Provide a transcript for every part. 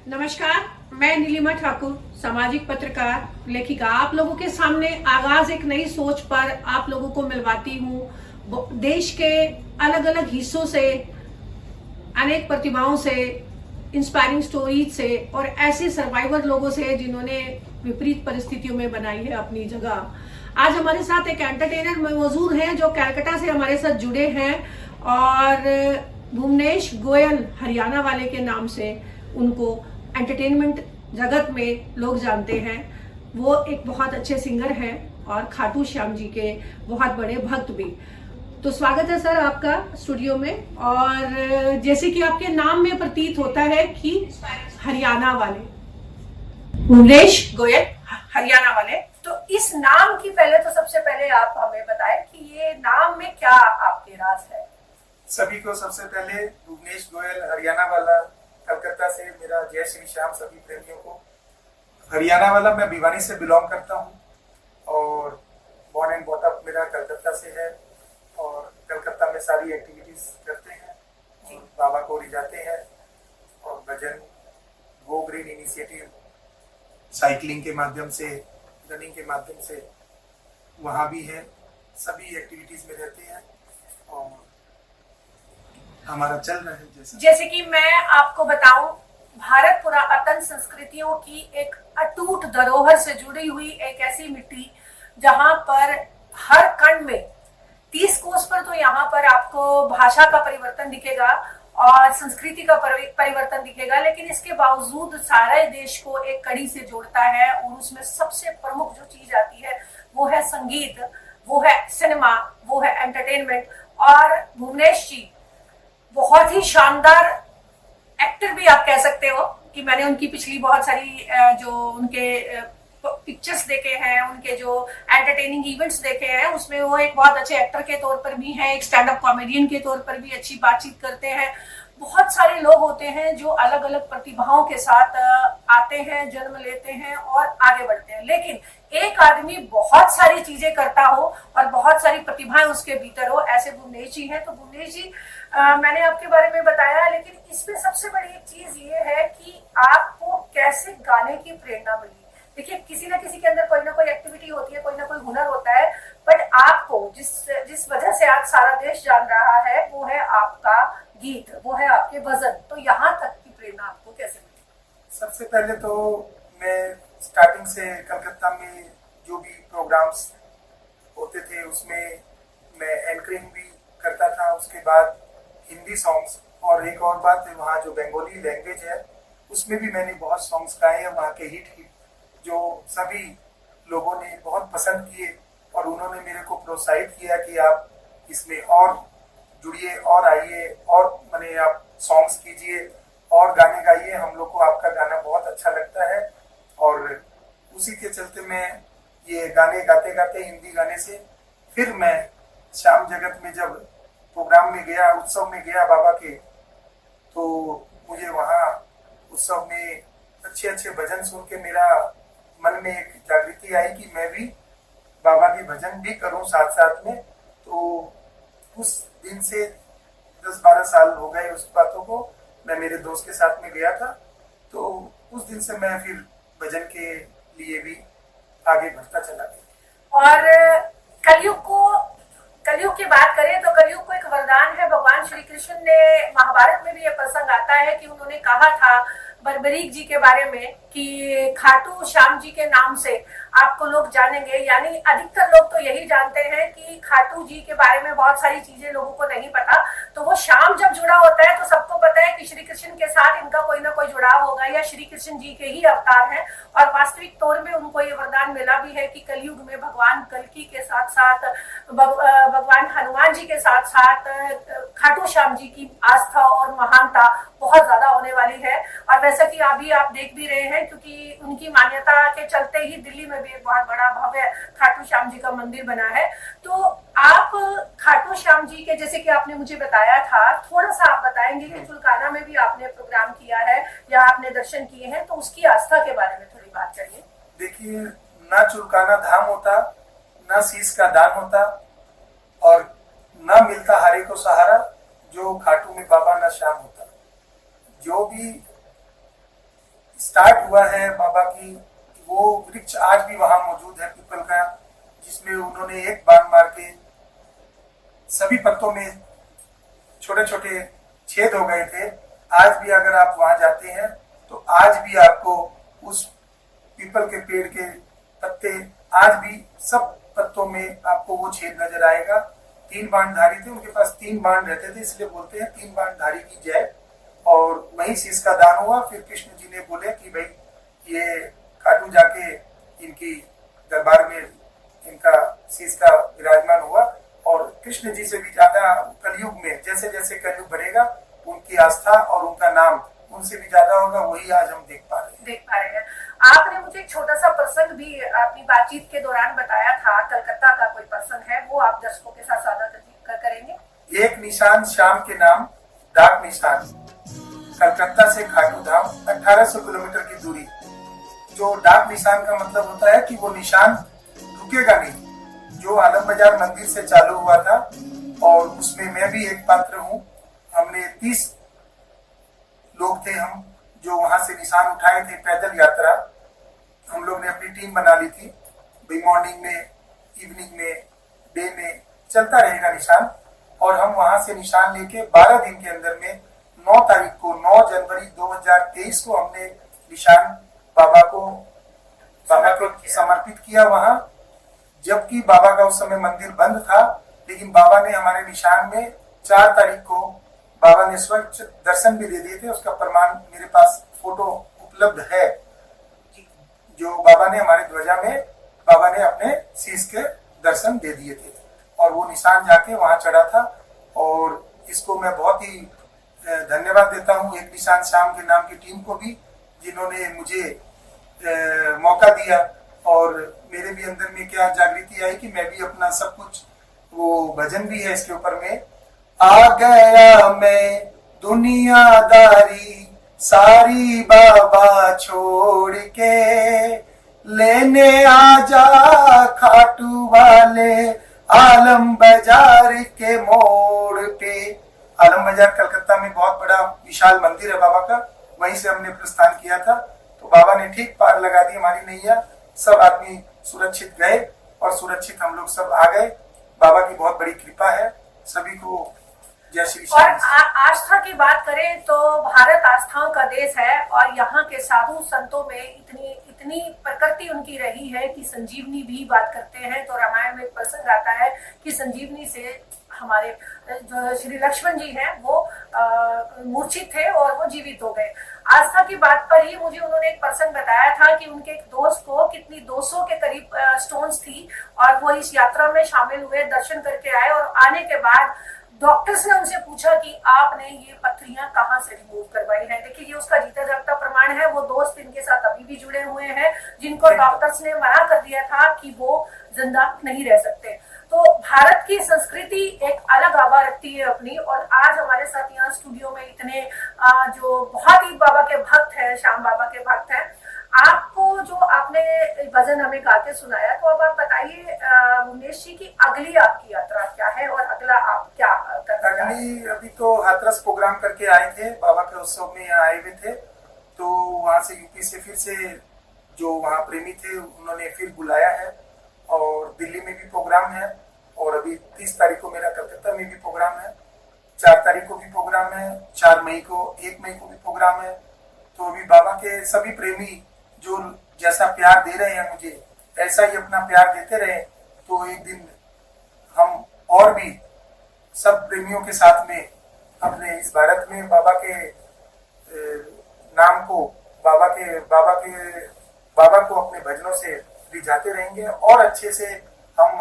नमस्कार, मैं नीलिमा ठाकुर, सामाजिक पत्रकार, लेखिका। आप लोगों के सामने आगाज एक नई सोच पर आप लोगों को मिलवाती हूँ। देश के अलग अलग हिस्सों से, अनेक प्रतिभाओं से, इंस्पायरिंग स्टोरीज से और ऐसे सर्वाइवर लोगों से जिन्होंने विपरीत परिस्थितियों में बनाई है अपनी जगह। आज हमारे साथ एक एंटरटेनर मौजूद हैं जो कलकत्ता से हमारे साथ जुड़े हैं और भुवनेश गोयल हरियाणा वाले के नाम से उनको एंटरटेनमेंट जगत में लोग जानते हैं। वो एक बहुत अच्छे सिंगर हैं और खाटू श्याम जी के बहुत बड़े भक्त भी। तो स्वागत है सर आपका स्टूडियो में। और जैसे कि आपके नाम में प्रतीत होता है कि हरियाणा वाले, भुवनेश गोयल हरियाणा वाले, तो इस नाम की पहले तो सबसे पहले आप हमें बताएं कि ये नाम में क्या आपके राज है। सभी को सबसे पहले भुवनेश गोयल हरियाणा वाला कलकत्ता से मेरा जय श्री श्याम सभी प्रेमियों को। हरियाणा वाला मैं भिवानी से बिलोंग करता हूँ और बॉर्न एंड बॉट अप मेरा कलकत्ता से है और कलकत्ता में सारी एक्टिविटीज करते हैं, बाबा को रिझाते हैं और भजन, गो ग्रीन इनिशिएटिव, साइकिलिंग के माध्यम से, रनिंग के माध्यम से वहाँ भी है। सभी एक्टिविटीज में रहते हैं और हमारा चल रहा है। जैसे कि मैं आपको बताऊं, भारत पुरातन संस्कृतियों की एक अटूट धरोहर से जुड़ी हुई एक ऐसी मिट्टी जहां पर हर कण में 30 कोस पर तो यहाँ पर आपको भाषा का परिवर्तन दिखेगा और संस्कृति का परिवर्तन दिखेगा, लेकिन इसके बावजूद सारे देश को एक कड़ी से जोड़ता है। और उसमें सबसे प्रमुख जो चीज आती है वो है संगीत, वो है सिनेमा, वो है एंटरटेनमेंट। और भुवनेश जी बहुत ही शानदार एक्टर भी आप कह सकते हो कि मैंने उनकी पिछली बहुत सारी जो उनके पिक्चर्स देखे हैं, उनके जो एंटरटेनिंग इवेंट्स देखे हैं, उसमें वो एक बहुत अच्छे एक्टर के तौर पर भी हैं, एक स्टैंड अप कॉमेडियन के तौर पर भी अच्छी बातचीत करते हैं। बहुत सारे लोग होते हैं जो अलग अलग प्रतिभाओं के साथ आते हैं, जन्म लेते हैं और आगे बढ़ते हैं, लेकिन एक आदमी बहुत सारी चीजें करता हो और बहुत सारी प्रतिभाएं उसके भीतर हो, ऐसे भुवनेश जी हैं। तो भुवनेश जी, मैंने आपके बारे में बताया, लेकिन इसमें सबसे बड़ी एक चीज ये है कि आपको कैसे गाने की प्रेरणा मिली। देखिए, किसी ना किसी के अंदर कोई ना कोई एक्टिविटी होती है, कोई ना कोई हुनर होता है, बट आपको जिस वजह से आज सारा देश जान रहा है वो है आपका गीत, वो है आपके भजन। तो यहाँ तक की प्रेरणा आपको कैसे मिली? सबसे पहले तो मैं स्टार्टिंग से कलकत्ता में जो भी प्रोग्राम्स होते थे उसमें मैं एंकरिंग भी करता था। उसके बाद हिंदी सॉन्ग्स, और एक और बात है, वहाँ जो बंगाली लैंग्वेज है उसमें भी मैंने बहुत सॉन्ग्स गाए हैं। वहाँ के हिट जो सभी लोगों ने बहुत पसंद किए और उन्होंने मेरे को प्रोत्साहित किया कि आप इसमें और जुड़िए और आइए और माने आप सॉन्ग्स कीजिए और गाने गाइए, हम लोग को आपका गाना बहुत अच्छा लगता है। और उसी के चलते मैं ये गाने गाते गाते हिंदी गाने से फिर मैं श्याम जगत में जब प्रोग्राम में गया, उत्सव में गया बाबा के, तो मुझे वहाँ उत्सव में अच्छे अच्छे भजन सुन के मेरा मन में एक जागृति आई कि मैं भी बाबा के भजन भी करूं साथ साथ में। तो उस दिन से 10-12 साल हो गए उस बातों को। मैं मेरे दोस्त के साथ में गया था, तो उस दिन से मैं फिर भजन के लिए भी आगे बढ़ता चला गया। और कलयुग की बात करें तो कलयुग को एक वरदान है। भगवान श्री कृष्ण ने, महाभारत में भी यह प्रसंग आता है कि उन्होंने कहा था बर्बरीक जी के बारे में कि खाटू श्याम जी के नाम से आपको लोग जानेंगे। यानी अधिकतर लोग तो यही जानते हैं कि खाटू जी के बारे में बहुत सारी चीजें लोगों को नहीं पता। तो वो श्याम जब जुड़ा होता है तो सबको पता है कि श्री कृष्ण के साथ इनका कोई ना कोई जुड़ाव होगा या श्री कृष्ण जी के ही अवतार हैं। और वास्तविक तौर में उनको ये वरदान मिला भी है कि कलयुग में भगवान कल्कि के साथ साथ भगवान हनुमान जी के साथ साथ खाटू श्याम जी की आस्था और महानता बहुत ज्यादा होने वाली है। और वैसा कि अभी आप देख भी रहे हैं, क्योंकि उनकी मान्यता के चलते ही दिल्ली में भी एक बहुत बड़ा भव्य खाटू श्याम जी का मंदिर बना है। तो आप खाटू श्याम जी के, जैसे कि आपने मुझे बताया था, थोड़ा सा आप बताएंगे कि चुलकाना में भी आपने प्रोग्राम किया है या आपने दर्शन किए हैं, तो उसकी आस्था के बारे में थोड़ी बात करिए। देखिए, ना चुलकाना धाम होता, ना शीश का दान होता और ना मिलता हारे को सहारा, जो खाटू में बाबा ना श्याम होता। जो भी स्टार्ट हुआ है बाबा की, वो वृक्ष आज भी वहां मौजूद है पीपल का, जिसमें उन्होंने एक बाण मार के सभी पत्तों में छोटे छोटे छेद हो गए थे। आज भी अगर आप वहां जाते हैं तो आज भी आपको उस पीपल के पेड़ के पत्ते, आज भी सब पत्तों में आपको वो छेद नजर आएगा। 3 बाणधारी थे, उनके पास 3 बाण रहते थे, इसलिए बोलते हैं 3 बाणधारी की जय। और वहीं शीश का दान हुआ। फिर कृष्ण जी ने बोले कि भाई ये खाटू जाके इनकी दरबार में इनका शीश का विराजमान हुआ। और कृष्ण जी से भी ज्यादा कलयुग में जैसे जैसे कलयुग बढ़ेगा, उनकी आस्था और उनका नाम उनसे भी ज्यादा होगा। वही आज हम देख पा रहे हैं। आपने मुझे एक छोटा सा प्रसंग भी अपनी बातचीत के दौरान बताया था, कलकत्ता का कोई प्रसंग है, वो आप दर्शकों के साथ साझा करेंगे। एक निशान श्याम के नाम, डाक निशान, कलकत्ता से खाटू धाम 1800 किलोमीटर की दूरी। जो डाक निशान का मतलब होता है कि वो निशान रुकेगा नहीं। जो आलम बाजार मंदिर से चालू हुआ था, और उसमें मैं भी एक पात्र हूँ। हमने 30 लोग थे हम, जो वहां से निशान उठाए थे पैदल यात्रा। हम लोग ने अपनी टीम बना ली थी, भाई मॉर्निंग में, इवनिंग में, डे में चलता रहेगा निशान। और हम वहां से निशान लेके 12 दिन के अंदर में 9 तारीख को, 9 जनवरी 2023 को हमने निशान बाबा को समर्पित किया वहां। जबकि बाबा का उस समय मंदिर बंद था, लेकिन बाबा ने हमारे निशान में 4 तारीख को बाबा ने स्वच्छ दर्शन भी दे दिए थे। उसका प्रमाण मेरे पास फोटो उपलब्ध है, जो बाबा ने हमारे ध्वजा में, बाबा ने अपने शीश के दर्शन दे दिए थे। और वो निशान जाके वहां चढ़ा था। और इसको मैं बहुत ही धन्यवाद देता हूँ एक निशान श्याम के नाम की टीम को भी, जिन्होंने मुझे मौका दिया। और मेरे भी अंदर में क्या जागृति आई कि मैं भी अपना सब कुछ, वो भजन भी है इसके ऊपर में, आ गया मैं दुनियादारी सारी बाबा छोड़ के, लेने आजा खाटू वाले आलम बाजार के मोड़ पे। आलम बाजार कलकत्ता में बहुत बड़ा विशाल मंदिर है बाबा का, वहीं से हमने प्रस्थान किया था। तो बाबा ने ठीक पार लगा दी हमारी नैया, सब आदमी सुरक्षित गए और सुरक्षित हम लोग सब आ गए। बाबा की बहुत बड़ी कृपा है। सभी को जय श्री और श्याम। आस्था की बात करें तो भारत आस्थाओं का देश है, और यहाँ के साधु संतों में इतनी प्रकृति उनकी रही है कि संजीवनी भी बात करते हैं। तो रामायण में एक प्रसंग आता है कि संजीवनी से हमारे जो श्री लक्ष्मण जी हैं वो मूर्छित थे और वो जीवित हो गए। आस्था की बात पर ही मुझे उन्होंने एक प्रसंग बताया था कि उनके एक दोस्त को कितनी 200 के करीब स्टोन्स थी, और वो इस यात्रा में शामिल हुए, दर्शन करके आए। और आने के बाद डॉक्टर्स ने उनसे पूछा कि आपने ये पत्थरियां कहाँ से रिमूव करवाई हैं। देखिए, ये उसका जीता जागता प्रमाण है। वो दोस्त इनके साथ अभी भी जुड़े हुए हैं, जिनको डॉक्टर्स ने मना कर दिया था कि वो जिंदा नहीं रह सकते। तो भारत की संस्कृति एक अलग आभा रखती है अपनी। और आज हमारे साथ यहाँ स्टूडियो में इतने जो बहुत ही बाबा के भक्त हैं, श्याम बाबा के भक्त हैं। आपको जो आपने भजन हमें गा के सुनाया, तो अब आप बताइए उमेश जी की अगली आपकी यात्रा क्या है और अगला आप क्या करना चाहते हैं? अभी तो हाथरस प्रोग्राम करके आए थे, बाबा के उत्सव में यहाँ आए हुए थे। तो वहां से यूपी से फिर से जो वहाँ प्रेमी थे उन्होंने फिर बुलाया है। और दिल्ली में भी प्रोग्राम है, और अभी 30 तारीख को मेरा कलकत्ता में भी प्रोग्राम है, 4 तारीख को भी प्रोग्राम है, 4 मई को, 1 मई को भी प्रोग्राम है। तो अभी बाबा के सभी प्रेमी जो जैसा प्यार दे रहे हैं मुझे, ऐसा ही अपना प्यार देते रहे, तो एक दिन हम और भी सब प्रेमियों के साथ में अपने इस भारत में बाबा के नाम को, बाबा को अपने भजनों से रिझाते रहेंगे, और अच्छे से हम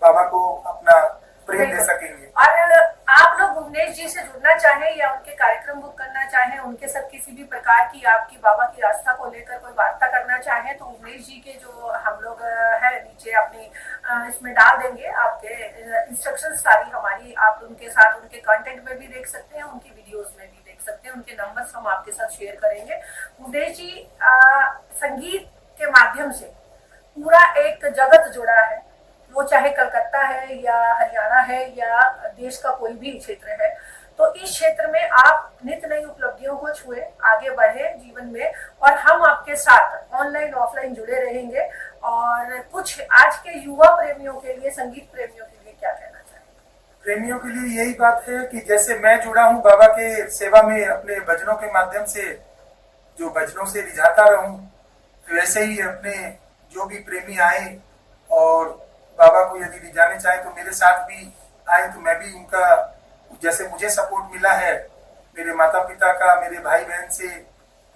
बाबा को अपना प्रेम दे सकेंगे। और आप लोग भुवनेश जी से जुड़ना चाहें या उनके कार्यक्रम बुक करना चाहें, उनके साथ किसी भी प्रकार की आपकी बाबा की आस्था को लेकर कोई वार्ता करना चाहें, तो भुवनेश जी के जो हम लोग है नीचे अपनी इसमें डाल देंगे आपके इंस्ट्रक्शंस सारी हमारी। आप उनके साथ उनके कंटेंट में भी देख सकते हैं, उनकी वीडियोस में भी देख सकते हैं। उनके नंबर्स हम आपके साथ शेयर करेंगे। भुवनेश जी, संगीत के माध्यम से पूरा एक जगत जुड़ा है, वो चाहे कलकत्ता है या हरियाणा है या देश का कोई भी क्षेत्र है। तो इस क्षेत्र में आप नित नई उपलब्धियों को छुए, आगे बढ़े जीवन में, और हम आपके साथ ऑनलाइन ऑफलाइन जुड़े रहेंगे। और कुछ आज के युवा प्रेमियों के लिए, संगीत प्रेमियों के लिए क्या कहना चाहेंगे? प्रेमियों के लिए यही बात है कि जैसे मैं जुड़ा हूँ बाबा के सेवा में अपने भजनों के माध्यम से, जो भजनों से रिझाता रहूं, वैसे ही अपने जो भी प्रेमी आए और बाबा को यदि रिझाने चाहे तो मेरे साथ भी आए, तो मैं भी उनका, जैसे मुझे सपोर्ट मिला है मेरे माता पिता का, मेरे भाई बहन से,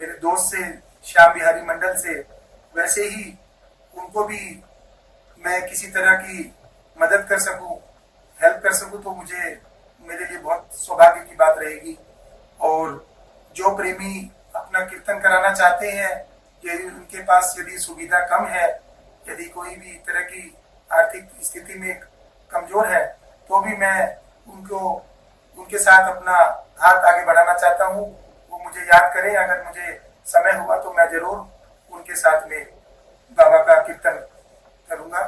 मेरे दोस्त से, श्याम बिहारी मंडल से, वैसे ही उनको भी मैं किसी तरह की मदद कर सकूं, हेल्प कर सकूं, तो मुझे, मेरे लिए बहुत सौभाग्य की बात रहेगी। और जो प्रेमी अपना कीर्तन कराना चाहते हैं, यदि उनके पास यदि सुविधा कम है, यदि कोई भी तरह की आर्थिक स्थिति में कमजोर है, तो भी मैं उनको, उनके साथ अपना हाथ आगे बढ़ाना चाहता हूँ। वो मुझे याद करें, अगर मुझे समय हुआ तो मैं जरूर उनके साथ में बाबा का कीर्तन करूंगा।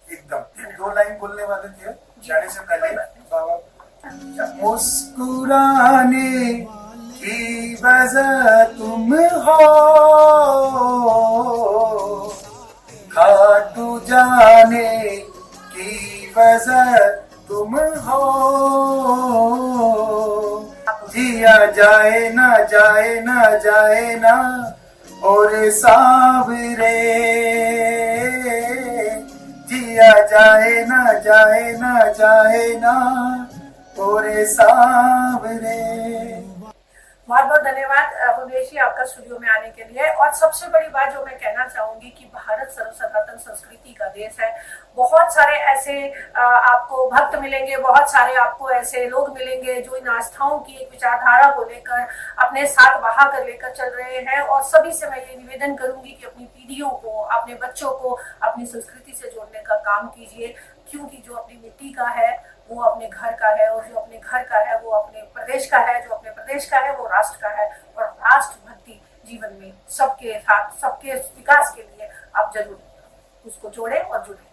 एकदम 2 लाइन बोलने वाले थे जाने से पहले बाबा। मुस्कुराने की वजह तुम हो, खाटू जाने की वजह तुम हो, जिया जाए ना जाए ना जाए ना और सांवरे, जिया जाए ना जाए ना जाए ना और सांवरे। बहुत बहुत धन्यवाद भुवनेश जी आपका स्टूडियो में आने के लिए। और सबसे बड़ी बात जो मैं कहना चाहूंगी कि भारत सर्व सनातन संस्कृति का देश है। बहुत सारे ऐसे आपको भक्त मिलेंगे, बहुत सारे आपको ऐसे लोग मिलेंगे जो इन आस्थाओं की एक विचारधारा को लेकर अपने साथ बहा कर लेकर चल रहे हैं। और सभी से मैं ये निवेदन करूंगी कि अपनी पीढ़ियों को, अपने बच्चों को अपनी संस्कृति से जोड़ने का काम कीजिए, क्योंकि जो अपनी मिट्टी का है वो अपने घर का है, और जो अपने घर का है वो अपने प्रदेश का है, जो अपने प्रदेश का है वो राष्ट्र का है। और राष्ट्र भक्ति जीवन में सबके साथ, सबके विकास के लिए आप जरूर उसको जोड़ें और जुड़ें।